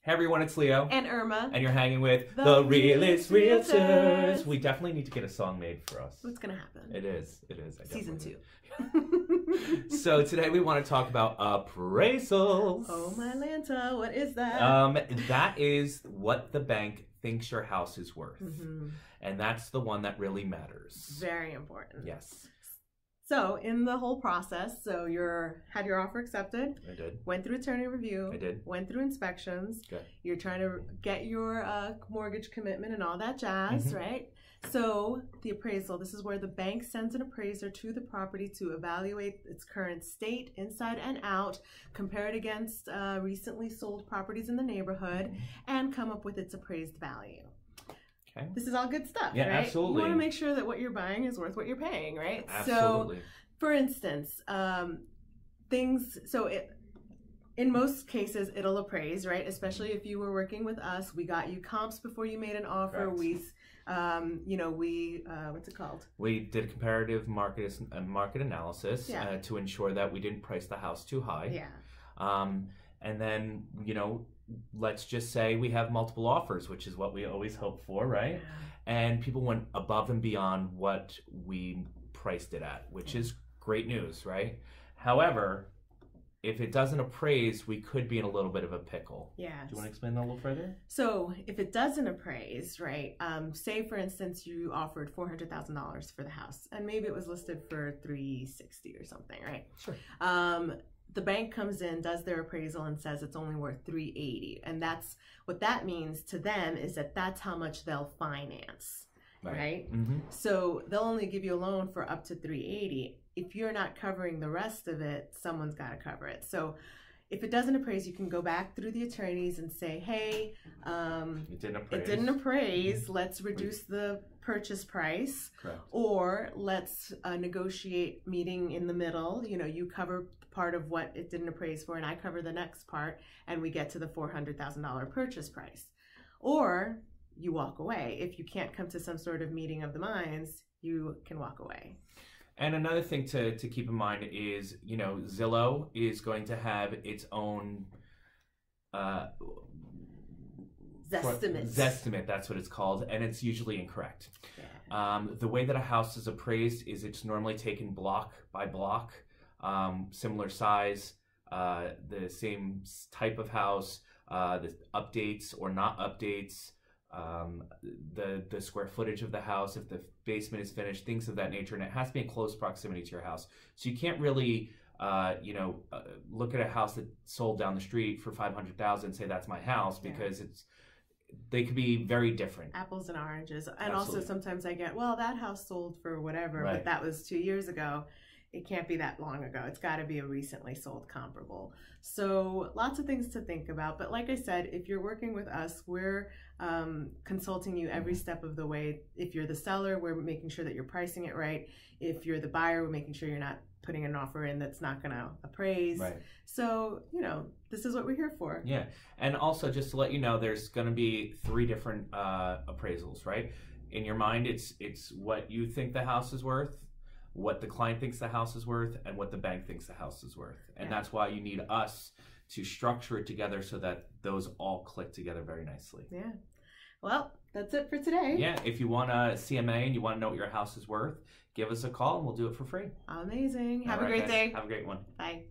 Hey everyone, it's Leo. And Irma. And you're hanging with the Realest Realtors. We definitely need to get a song made for us. What's going to happen? It is. Season 2. So today we want to talk about appraisals. Oh my Lanta, what is that? That is what the bank thinks your house is worth. And that's the one that really matters. Very important. Yes. So in the whole process, so had your offer accepted. I did. Went through attorney review. I did. Went through inspections. Good. You're trying to get your mortgage commitment and all that jazz, right? So the appraisal, this is where the bank sends an appraiser to the property to evaluate its current state, inside and out, compare it against recently sold properties in the neighborhood, and come up with its appraised value. Okay. This is all good stuff, yeah, right? Absolutely. You want to make sure that what you're buying is worth what you're paying, right? Absolutely. So, for instance, in most cases, it'll appraise, right? Especially if you were working with us, we got you comps before you made an offer. Correct. What's it called? We did a comparative market analysis to ensure that we didn't price the house too high. Yeah. And then, let's just say we have multiple offers, which is what we always hope for, right? Yeah. And people went above and beyond what we priced it at, which is great news, right? However, if it doesn't appraise, we could be in a little bit of a pickle. Yeah. Do you want to explain that a little further? So if it doesn't appraise, right, say for instance you offered $400,000 for the house and maybe it was listed for $360 or something, right? Sure. The bank comes in, does their appraisal and says it's only worth $380. And that's what that means to them is that that's how much they'll finance, right? So they'll only give you a loan for up to $380. If you're not covering the rest of it, someone's got to cover it. So if it doesn't appraise, you can go back through the attorneys and say, hey, it didn't appraise. Let's reduce the purchase price. Correct. Or let's negotiate meeting in the middle. You cover part of what it didn't appraise for and I cover the next part and we get to the $400,000 purchase price. Or you walk away. If you can't come to some sort of meeting of the minds, you can walk away. And another thing to keep in mind is, Zillow is going to have its own Zestimate, that's what it's called, and it's usually incorrect. Yeah. The way that a house is appraised is it's normally taken block by block, similar size, the same type of house, the updates or not updates, the square footage of the house, if the basement is finished, things of that nature, and it has to be in close proximity to your house. So you can't really, look at a house that sold down the street for $500,000 and say that's my house because they could be very different. Apples and oranges. And Absolutely. Also sometimes I get, well, that house sold for whatever, but that was 2 years ago. It can't be that long ago. It's got to be a recently sold comparable. So lots of things to think about. But like I said, if you're working with us, we're consulting you every step of the way. If you're the seller, we're making sure that you're pricing it right. If you're the buyer, we're making sure you're not putting an offer in that's not going to appraise. Right. So, this is what we're here for. Yeah. And also just to let you know, there's going to be 3 different appraisals, right? In your mind, it's what you think the house is worth, what the client thinks the house is worth, and what the bank thinks the house is worth. And that's why you need us to structure it together so that those all click together very nicely. Yeah. Well, that's it for today. Yeah. If you want a CMA and you want to know what your house is worth, give us a call and we'll do it for free. Amazing. Have a great day. Have a great one. Bye.